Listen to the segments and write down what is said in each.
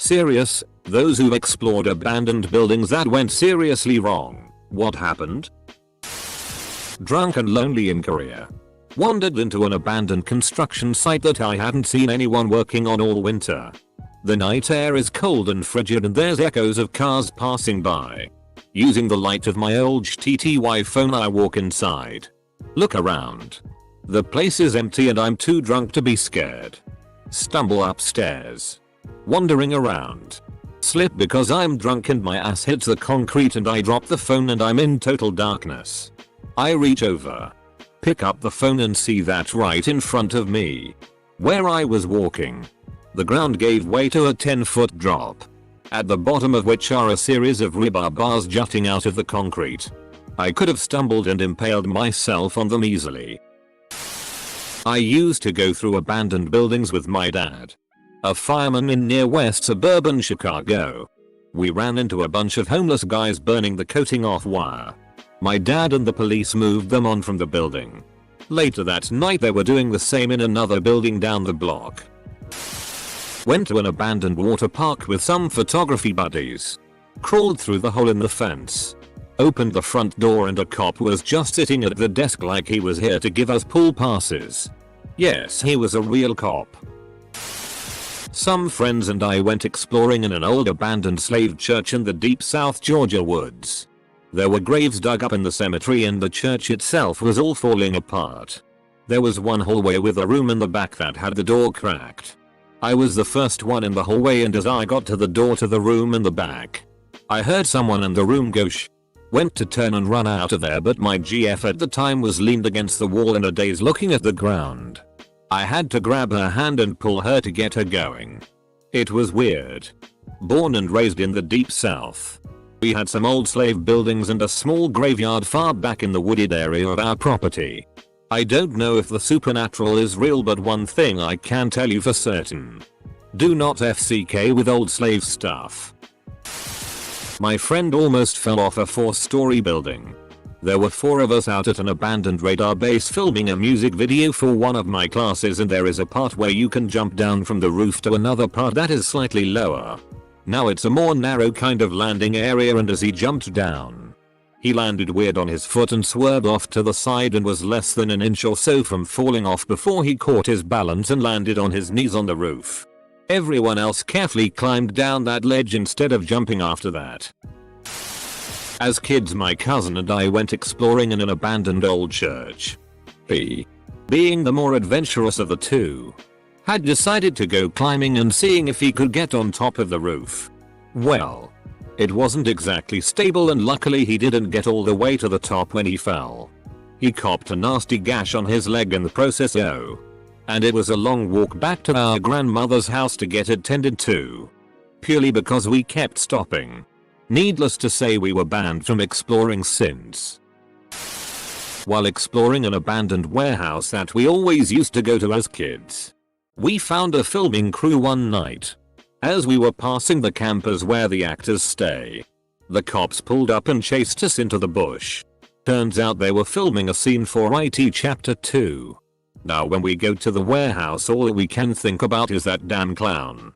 Serious, those who've explored abandoned buildings that went seriously wrong. What happened? Drunk and lonely in Korea. Wandered into an abandoned construction site that I hadn't seen anyone working on all winter. The night air is cold and frigid and there's echoes of cars passing by. Using the light of my old TTY phone I walk inside. Look around. The place is empty and I'm too drunk to be scared. Stumble upstairs. Wandering around. Slip because I'm drunk and my ass hits the concrete and I drop the phone and I'm in total darkness. I reach over. Pick up the phone and see that right in front of me. Where I was walking. The ground gave way to a 10-foot drop. At the bottom of which are a series of rebar bars jutting out of the concrete. I could have stumbled and impaled myself on them easily. I used to go through abandoned buildings with my dad. A fireman in near west suburban Chicago. We ran into a bunch of homeless guys burning the coating off wire. My dad and the police moved them on from the building. Later that night they were doing the same in another building down the block. Went to an abandoned water park with some photography buddies. Crawled through the hole in the fence. Opened the front door and a cop was just sitting at the desk like he was here to give us pool passes. Yes, he was a real cop. Some friends and I went exploring in an old abandoned slave church in the deep South Georgia woods. There were graves dug up in the cemetery and the church itself was all falling apart. There was one hallway with a room in the back that had the door cracked. I was the first one in the hallway and as I got to the door to the room in the back, I heard someone in the room go shh. Went to turn and run out of there but my GF at the time was leaned against the wall in a daze looking at the ground. I had to grab her hand and pull her to get her going. It was weird. Born and raised in the deep south. We had some old slave buildings and a small graveyard far back in the wooded area of our property. I don't know if the supernatural is real but one thing I can tell you for certain. Do not FCK with old slave stuff. My friend almost fell off a 4-story building. There were 4 of us out at an abandoned radar base filming a music video for one of my classes and there is a part where you can jump down from the roof to another part that is slightly lower. Now it's a more narrow kind of landing area and as he jumped down, he landed weird on his foot and swerved off to the side and was less than an inch or so from falling off before he caught his balance and landed on his knees on the roof. Everyone else carefully climbed down that ledge instead of jumping after that. As kids my cousin and I went exploring in an abandoned old church. He, being the more adventurous of the two, had decided to go climbing and seeing if he could get on top of the roof. Well, it wasn't exactly stable and luckily he didn't get all the way to the top when he fell. He copped a nasty gash on his leg in the process and it was a long walk back to our grandmother's house to get it tended to. Purely because we kept stopping. Needless to say we were banned from exploring since. While exploring an abandoned warehouse that we always used to go to as kids, we found a filming crew one night. As we were passing the campers where the actors stay, the cops pulled up and chased us into the bush. Turns out they were filming a scene for IT Chapter 2. Now when we go to the warehouse all we can think about is that damn clown.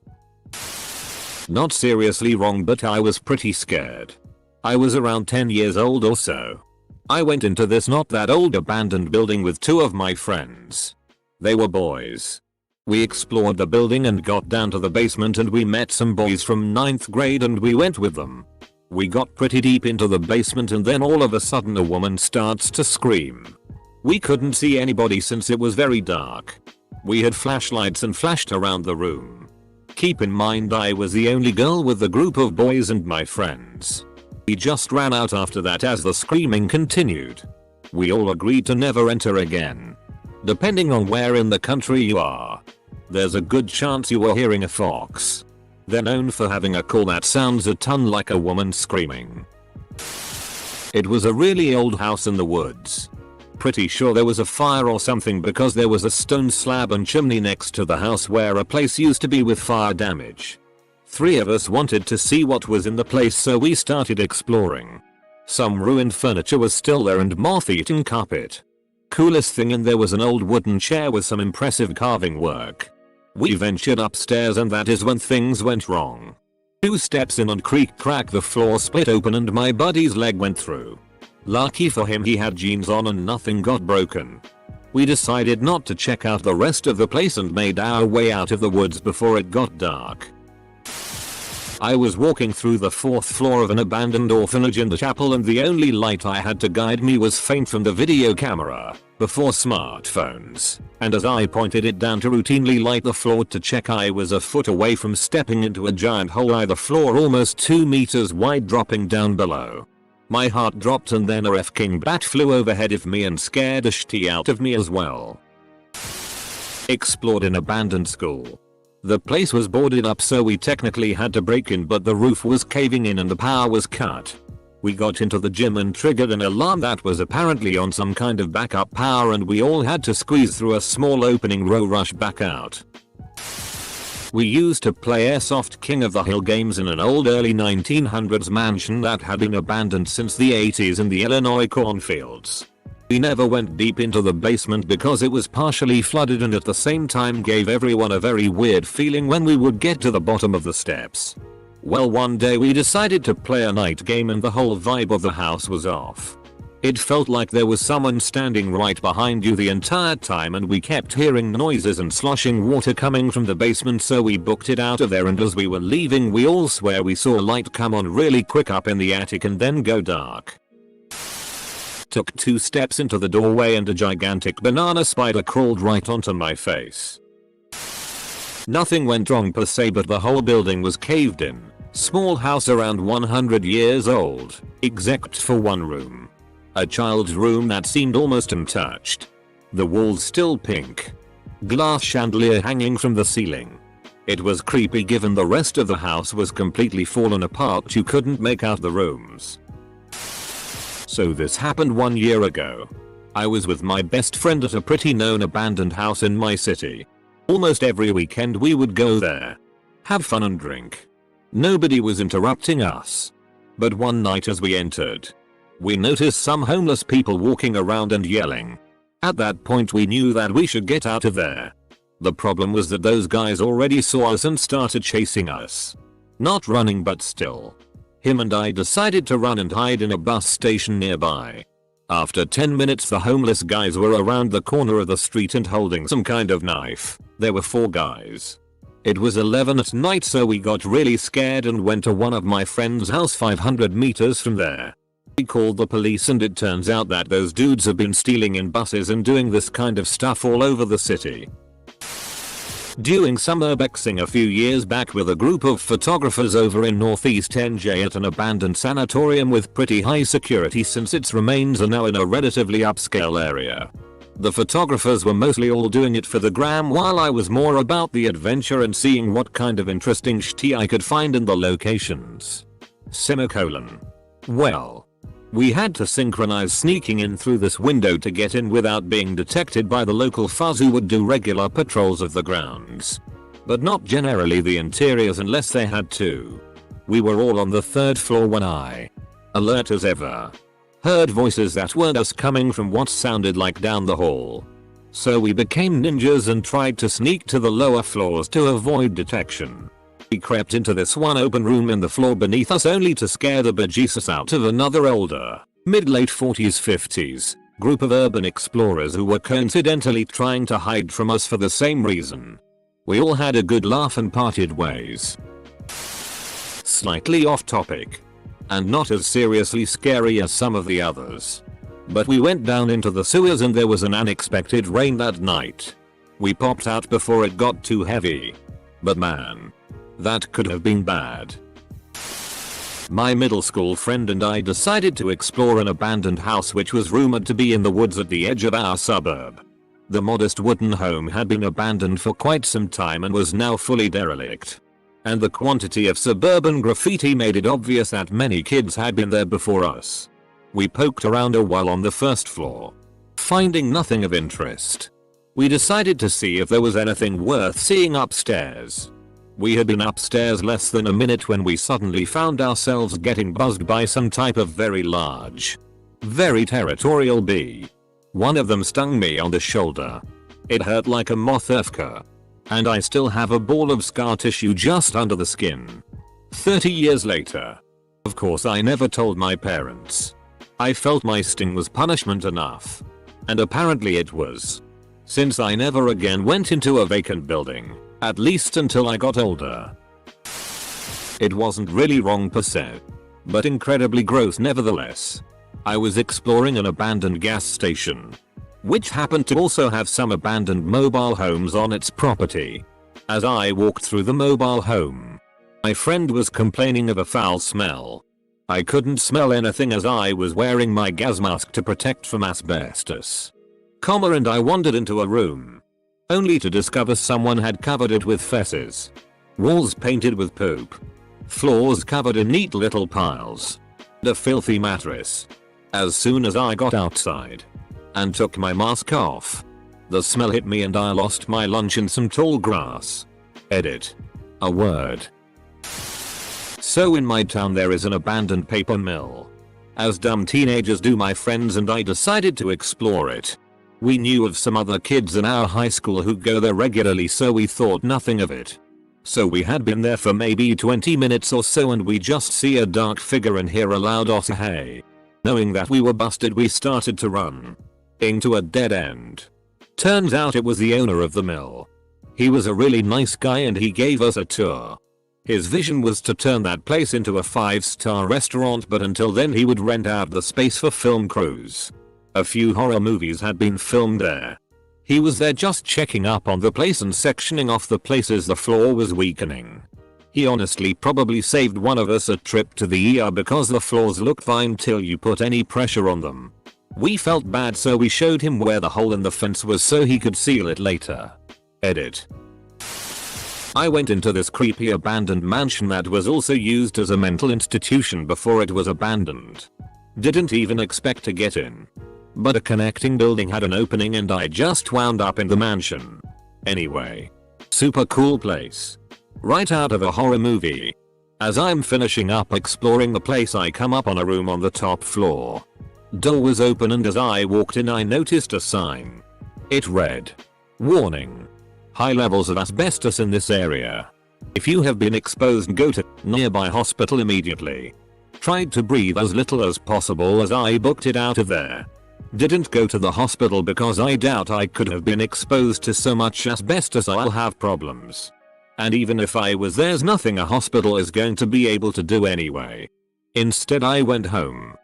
Not seriously wrong but I was pretty scared. I was around 10 years old or so. I went into this not that old abandoned building with 2 of my friends. They were boys. We explored the building and got down to the basement and we met some boys from 9th grade and we went with them. We got pretty deep into the basement and then all of a sudden a woman starts to scream. We couldn't see anybody since it was very dark. We had flashlights and flashed around the room. Keep in mind I was the only girl with the group of boys and my friends. We just ran out after that as the screaming continued. We all agreed to never enter again. Depending on where in the country you are, there's a good chance you were hearing a fox. They're known for having a call that sounds a ton like a woman screaming. It was a really old house in the woods. Pretty sure there was a fire or something because there was a stone slab and chimney next to the house where a place used to be with fire damage. 3 of us wanted to see what was in the place so we started exploring. Some ruined furniture was still there and moth-eaten carpet. Coolest thing in there was an old wooden chair with some impressive carving work. We ventured upstairs and that is when things went wrong. 2 steps in and creak crack, the floor split open and my buddy's leg went through. Lucky for him he had jeans on and nothing got broken. We decided not to check out the rest of the place and made our way out of the woods before it got dark. I was walking through the 4th floor of an abandoned orphanage in the chapel and the only light I had to guide me was faint from the video camera, before smartphones, and as I pointed it down to routinely light the floor to check, I was a foot away from stepping into a giant hole in the floor almost 2 meters wide dropping down below. My heart dropped and then a f***ing bat flew overhead of me and scared the shit out of me as well. Explored an abandoned school. The place was boarded up so we technically had to break in, but the roof was caving in and the power was cut. We got into the gym and triggered an alarm that was apparently on some kind of backup power and we all had to squeeze through a small opening row rush back out. We used to play Airsoft King of the Hill games in an old early 1900s mansion that had been abandoned since the 80s in the Illinois cornfields. We never went deep into the basement because it was partially flooded and at the same time gave everyone a very weird feeling when we would get to the bottom of the steps. Well, one day we decided to play a night game and the whole vibe of the house was off. It felt like there was someone standing right behind you the entire time and we kept hearing noises and sloshing water coming from the basement, so we booked it out of there, and as we were leaving we all swear we saw a light come on really quick up in the attic and then go dark. Took 2 steps into the doorway and a gigantic banana spider crawled right onto my face. Nothing went wrong per se, but the whole building was caved in. Small house around 100 years old, except for one room. A child's room that seemed almost untouched. The walls still pink. Glass chandelier hanging from the ceiling. It was creepy given the rest of the house was completely fallen apart, you couldn't make out the rooms. So this happened 1 year ago. I was with my best friend at a pretty known abandoned house in my city. Almost every weekend we would go there. Have fun and drink. Nobody was interrupting us. But one night as we entered, we noticed some homeless people walking around and yelling. At that point we knew that we should get out of there. The problem was that those guys already saw us and started chasing us. Not running but still. Him and I decided to run and hide in a bus station nearby. After 10 minutes the homeless guys were around the corner of the street and holding some kind of knife. There were 4 guys. It was 11 at night, so we got really scared and went to one of my friend's house 500 meters from there. We called the police and it turns out that those dudes have been stealing in buses and doing this kind of stuff all over the city. Doing some urbexing a few years back with a group of photographers over in Northeast NJ at an abandoned sanatorium with pretty high security since its remains are now in a relatively upscale area. The photographers were mostly all doing it for the gram while I was more about the adventure and seeing what kind of interesting shit I could find in the locations. Well, we had to synchronize sneaking in through this window to get in without being detected by the local fuzz who would do regular patrols of the grounds. But not generally the interiors unless they had to. We were all on the 3rd floor when I, alert as ever, heard voices that weren't us coming from what sounded like down the hall. So we became ninjas and tried to sneak to the lower floors to avoid detection. We crept into this one open room in the floor beneath us only to scare the bejesus out of another older, mid-late 40s 50s, group of urban explorers who were coincidentally trying to hide from us for the same reason. We all had a good laugh and parted ways. Slightly off topic. And not as seriously scary as some of the others. But we went down into the sewers and there was an unexpected rain that night. We popped out before it got too heavy. But man, that could have been bad. My middle school friend and I decided to explore an abandoned house which was rumored to be in the woods at the edge of our suburb. The modest wooden home had been abandoned for quite some time and was now fully derelict. And the quantity of suburban graffiti made it obvious that many kids had been there before us. We poked around a while on the 1st floor. Finding nothing of interest, we decided to see if there was anything worth seeing upstairs. We had been upstairs less than a minute when we suddenly found ourselves getting buzzed by some type of very large, very territorial bee. One of them stung me on the shoulder. It hurt like a moth. And I still have a ball of scar tissue just under the skin. 30 years later. Of course I never told my parents. I felt my sting was punishment enough. And apparently it was. Since I never again went into a vacant building, at least until I got older. It wasn't really wrong per se, but incredibly gross nevertheless. I was exploring an abandoned gas station, which happened to also have some abandoned mobile homes on its property. As I walked through the mobile home, my friend was complaining of a foul smell. I couldn't smell anything as I was wearing my gas mask to protect from asbestos. And I wandered into a room, only to discover someone had covered it with feces. Walls painted with poop. Floors covered in neat little piles. And a filthy mattress. As soon as I got outside and took my mask off, the smell hit me and I lost my lunch in some tall grass. Edit. A word. So in my town there is an abandoned paper mill. As dumb teenagers do, my friends and I decided to explore it. We knew of some other kids in our high school who go there regularly, so we thought nothing of it. So we had been there for maybe 20 minutes or so and we just see a dark figure and hear a loud "oh hey." Knowing that we were busted, we started to run into a dead end. Turns out it was the owner of the mill. He was a really nice guy and he gave us a tour. His vision was to turn that place into a 5-star restaurant, but until then he would rent out the space for film crews. A few horror movies had been filmed there. He was there just checking up on the place and sectioning off the places the floor was weakening. He honestly probably saved one of us a trip to the ER because the floors looked fine till you put any pressure on them. We felt bad, so we showed him where the hole in the fence was so he could seal it later. Edit. I went into this creepy abandoned mansion that was also used as a mental institution before it was abandoned. Didn't even expect to get in. But a connecting building had an opening and I just wound up in the mansion. Anyway. Super cool place. Right out of a horror movie. As I'm finishing up exploring the place, I come up on a room on the top floor. Door was open and as I walked in I noticed a sign. It read, "Warning. High levels of asbestos in this area. If you have been exposed, go to nearby hospital immediately." Tried to breathe as little as possible as I booked it out of there. Didn't go to the hospital because I doubt I could have been exposed to so much asbestos I'll have problems. And even if I was, there's nothing a hospital is going to be able to do anyway. Instead I went home.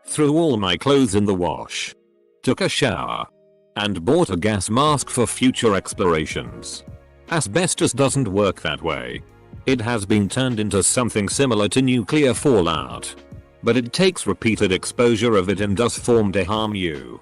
Threw all my clothes in the wash. Took a shower. And bought a gas mask for future explorations. Asbestos doesn't work that way. It has been turned into something similar to nuclear fallout. But it takes repeated exposure of it and does form to harm you.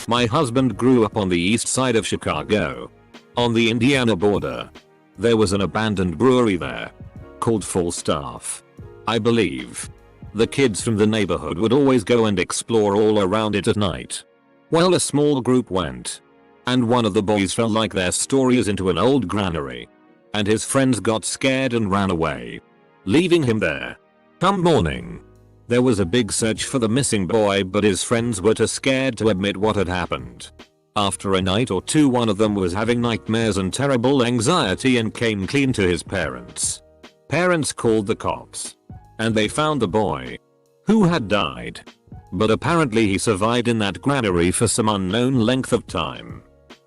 My husband grew up on the east side of Chicago. On the Indiana border. There was an abandoned brewery there. Called Falstaff. I believe. The kids from the neighborhood would always go and explore all around it at night. Well, a small group went. And one of the boys felt like their stories into an old granary. And his friends got scared and ran away. Leaving him there. Come morning. There was a big search for the missing boy, but his friends were too scared to admit what had happened. After a night or two, one of them was having nightmares and terrible anxiety and came clean to his parents. Parents called the cops. And they found the boy. Who had died. But apparently he survived in that granary for some unknown length of time.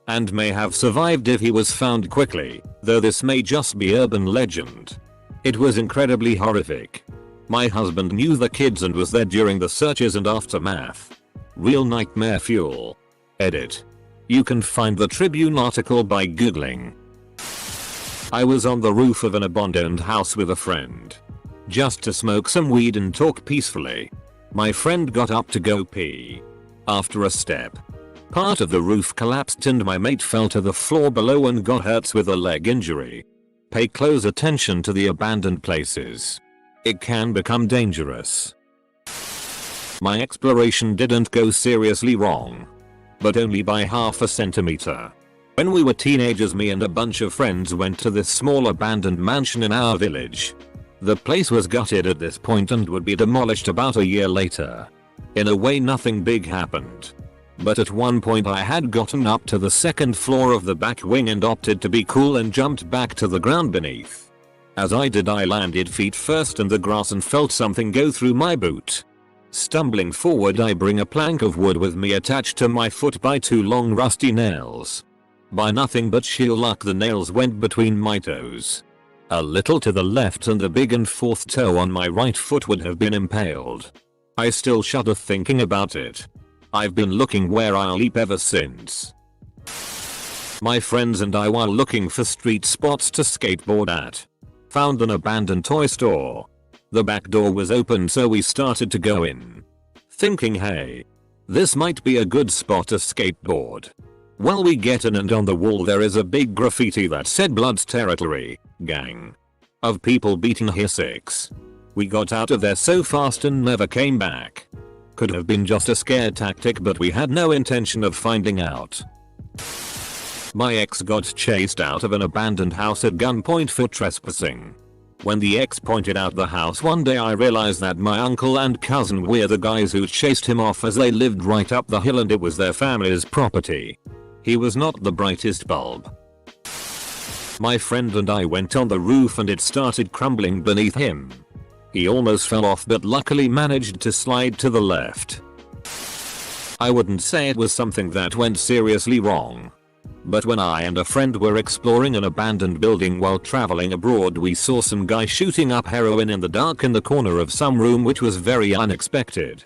And may have survived if he was found quickly, though this may just be urban legend. It was incredibly horrific. My husband knew the kids and was there during the searches and aftermath. Real nightmare fuel. Edit. You can find the Tribune article by googling. I was on the roof of an abandoned house with a friend. Just to smoke some weed and talk peacefully. My friend got up to go pee. After a step, part of the roof collapsed and my mate fell to the floor below and got hurt with a leg injury. Pay close attention to the abandoned places. It can become dangerous. My exploration didn't go seriously wrong. But only by half a centimeter. When we were teenagers, me and a bunch of friends went to this small abandoned mansion in our village. The place was gutted at this point and would be demolished about a year later. In a way, nothing big happened. But at one point I had gotten up to the second floor of the back wing and opted to be cool and jumped back to the ground beneath. As I did, I landed feet first in the grass and felt something go through my boot. Stumbling forward, I bring a plank of wood with me attached to my foot by 2 long rusty nails. By nothing but sheer luck the nails went between my toes. A little to the left and the big and 4th toe on my right foot would have been impaled. I still shudder thinking about it. I've been looking where I'll leap ever since. My friends and I, while looking for street spots to skateboard at, found an abandoned toy store. The back door was open, so we started to go in, thinking, hey, this might be a good spot to skateboard. Well, we get in and on the wall there is a big graffiti that said "Blood's Territory, gang of people beating here 6. We got out of there so fast and never came back. Could have been just a scare tactic, but we had no intention of finding out. My ex got chased out of an abandoned house at gunpoint for trespassing. When the ex pointed out the house one day, I realized that my uncle and cousin were the guys who chased him off, as they lived right up the hill and it was their family's property. He was not the brightest bulb. My friend and I went on the roof and it started crumbling beneath him. He almost fell off but luckily managed to slide to the left. I wouldn't say it was something that went seriously wrong. But when I and a friend were exploring an abandoned building while traveling abroad, we saw some guy shooting up heroin in the dark in the corner of some room, which was very unexpected.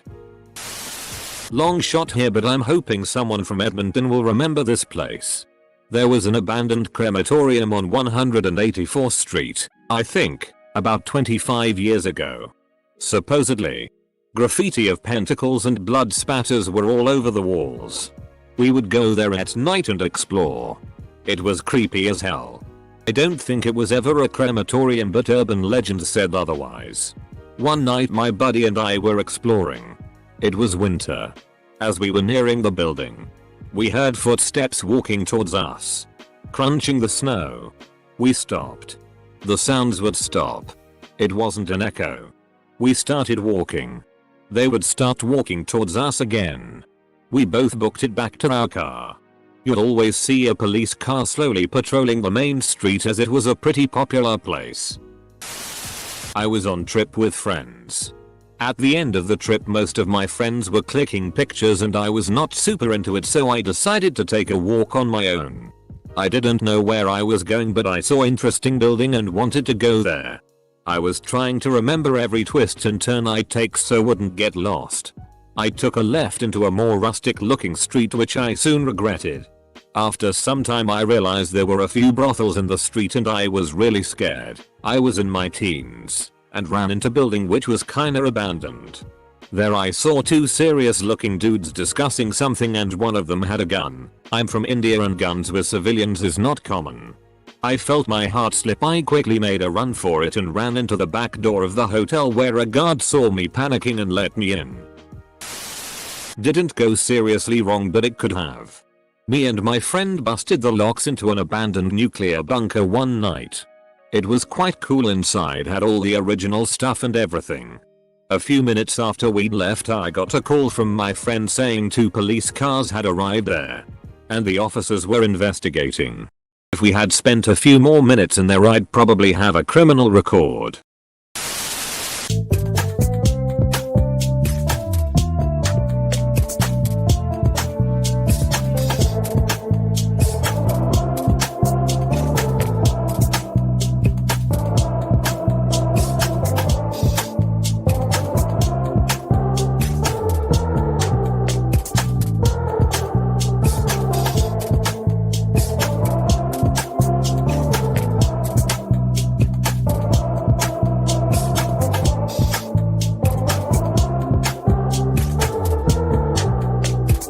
Long shot here, but I'm hoping someone from Edmonton will remember this place. There was an abandoned crematorium on 184th Street, I think, about 25 years ago. Supposedly, graffiti of pentacles and blood spatters were all over the walls. We would go there at night and explore. It was creepy as hell. I don't think it was ever a crematorium, but urban legend said otherwise. One night my buddy and I were exploring. It was winter. As we were nearing the building, we heard footsteps walking towards us, crunching the snow. We stopped. The sounds would stop. It wasn't an echo. We started walking. They would start walking towards us again. We both booked it back to our car. You'd always see a police car slowly patrolling the main street, as it was a pretty popular place. I was on trip with friends. At the end of the trip, most of my friends were clicking pictures and I was not super into it, so I decided to take a walk on my own. I didn't know where I was going, but I saw an interesting building and wanted to go there. I was trying to remember every twist and turn I'd take so wouldn't get lost. I took a left into a more rustic looking street, which I soon regretted. After some time I realized there were a few brothels in the street and I was really scared. I was in my teens and ran into a building which was kinda abandoned. There I saw 2 serious looking dudes discussing something and one of them had a gun. I'm from India and guns with civilians is not common. I felt my heart slip. I quickly made a run for it and ran into the back door of the hotel, where a guard saw me panicking and let me in. Didn't go seriously wrong, but it could have. Me and my friend busted the locks into an abandoned nuclear bunker one night. It was quite cool inside, had all the original stuff and everything. A few minutes after we'd left, I got a call from my friend saying 2 police cars had arrived there, and the officers were investigating. If we had spent a few more minutes in there, I'd probably have a criminal record.